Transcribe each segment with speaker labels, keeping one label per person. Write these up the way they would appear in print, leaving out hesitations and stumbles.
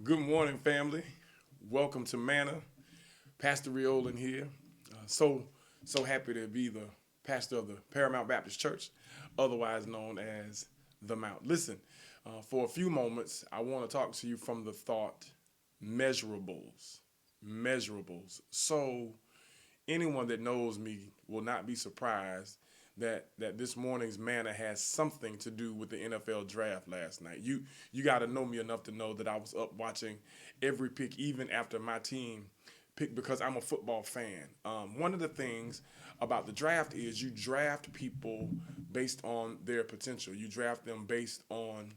Speaker 1: Good morning, family. Welcome to Manna. Pastor Riolan here. So happy to be the pastor of the Paramount Baptist Church, otherwise known as the Mount. Listen, for a few moments, I want to talk to you from the thought measurables. Measurables. So anyone that knows me will not be surprised that this morning's manna has something to do with the NFL draft last night. You got to know me enough to know that I was up watching every pick, even after my team picked, because I'm a football fan. One of the things about the draft is you draft people based on their potential. You draft them based on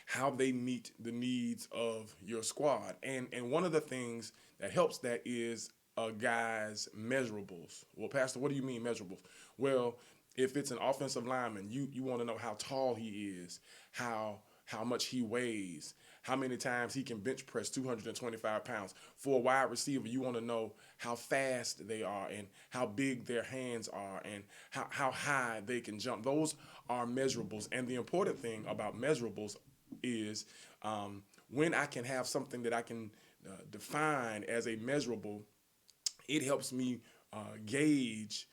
Speaker 1: how they meet the needs of your squad. And one of the things that helps that is a guy's measurables. Well, Pastor, what do you mean measurables? Well, if it's an offensive lineman, you want to know how tall he is, how much he weighs, how many times he can bench press 225 pounds. For a wide receiver, you want to know how fast they are and how big their hands are and how high they can jump. Those are measurables. And the important thing about measurables is when I can have something that I can define as a measurable, it helps me gauge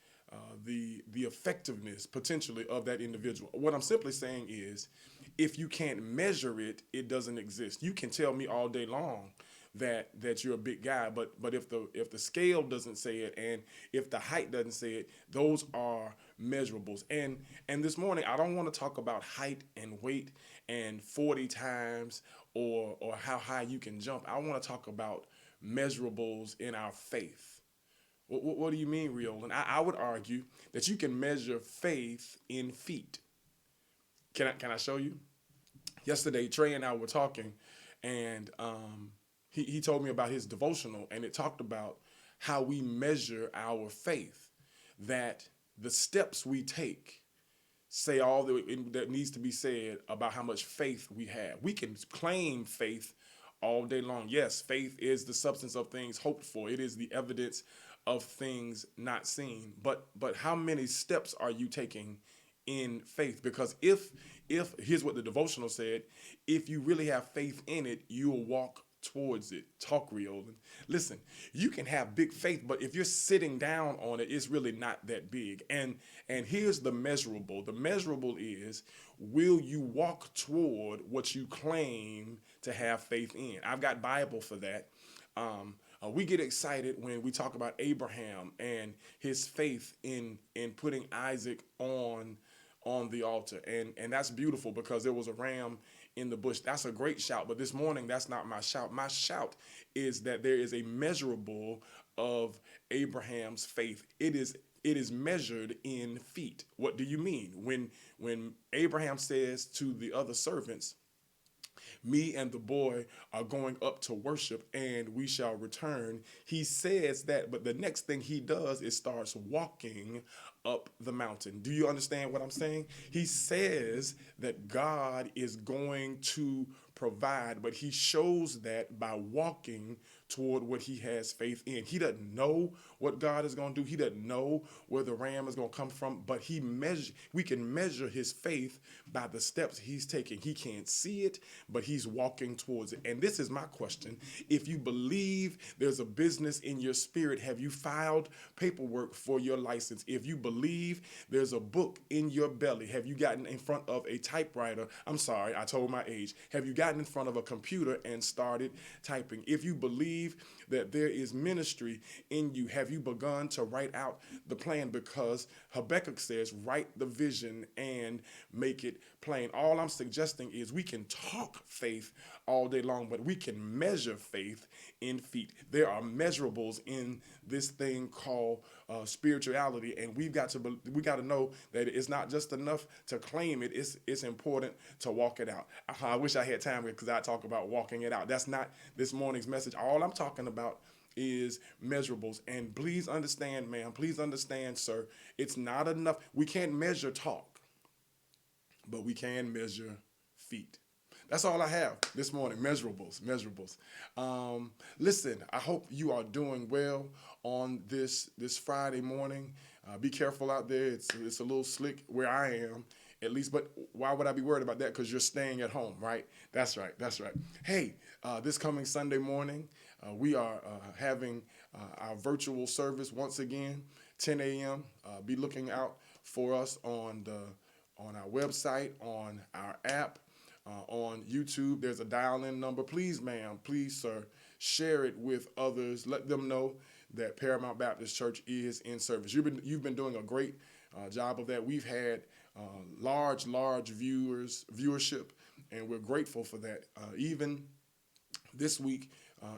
Speaker 1: the effectiveness potentially of that individual. What I'm simply saying is, if you can't measure it, it doesn't exist. You can tell me all day long that you're a big guy, but if the scale doesn't say it and if the height doesn't say it, those are measurables. And this morning I don't want to talk about height and weight and 40 times or how high you can jump. I want to talk about measurables in our faith. What do you mean, real? And I would argue that you can measure faith in feet. Can I show you? Yesterday, Trey and I were talking, and he told me about his devotional, and it talked about how we measure our faith. That the steps we take say all that needs to be said about how much faith we have. We can claim faith all day long. Yes, faith is the substance of things hoped for. It is the evidence of things not seen. But how many steps are you taking in faith? Because if here's what the devotional said, if you really have faith in it, you'll walk towards it. Talk real. And listen, you can have big faith, but if you're sitting down on it, it's really not that big. And here's the measurable. The measurable is, will you walk toward what you claim to have faith in? I've got Bible for that. We get excited when we talk about Abraham and his faith in putting Isaac on the altar, and that's beautiful because there was a ram in the bush. That's a great shout, but this morning that's not my shout. My shout is that there is a measurable of Abraham's faith. It is measured in feet. What do you mean when Abraham says to the other servants, me and the boy are going up to worship and we shall return? He says that, but the next thing he does is starts walking up the mountain. Do you understand what I'm saying? He says that God is going to provide, but he shows that by walking toward what he has faith in. He doesn't know what God is going to do. He doesn't know where the ram is going to come from, but we can measure his faith by the steps he's taking. He can't see it, but he's walking towards it. And this is my question. If you believe there's a business in your spirit, have you filed paperwork for your license? If you believe there's a book in your belly, have you gotten in front of a typewriter? I'm sorry, I told my age. Have you gotten in front of a computer and started typing? If you believe that there is ministry in you, have you begun to write out the plan? Because Habakkuk says, write the vision and make it plain. All I'm suggesting is we can talk faith all day long, but we can measure faith in feet. There are measurables in this thing called spirituality, and we got to know that it's not just enough to claim it. It's important to walk it out. I wish I had time because I talk about walking it out. That's not this morning's message. All I'm talking about is measurables. And please understand, ma'am, please understand, sir, it's not enough. We can't measure talk, but we can measure feet. That's all I have this morning. Measurables. Listen, I hope you are doing well on this Friday morning. Be careful out there. It's a little slick where I am at least. But why would I be worried about that? Because you're staying at home, right? That's right. That's right. Hey, this coming Sunday morning, we are having our virtual service once again, 10 a.m. Be looking out for us on our website, on our app, on YouTube. There's a dial-in number. Please, ma'am, please, sir, share it with others. Let them know that Paramount Baptist Church is in service. You've been doing a great job of that. We've had large viewership, and we're grateful for that. Even this week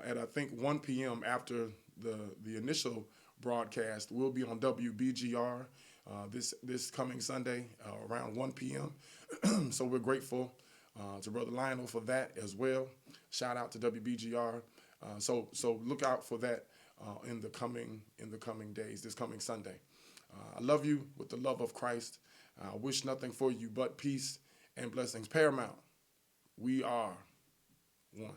Speaker 1: at I think 1 p.m. after the initial broadcast, we'll be on WBGR this coming Sunday around 1 p.m. So we're grateful to Brother Lionel for that as well. Shout out to WBGR. So look out for that in the coming days, this coming Sunday. I love you with the love of Christ. I wish nothing for you but peace and blessings. Paramount, we are one.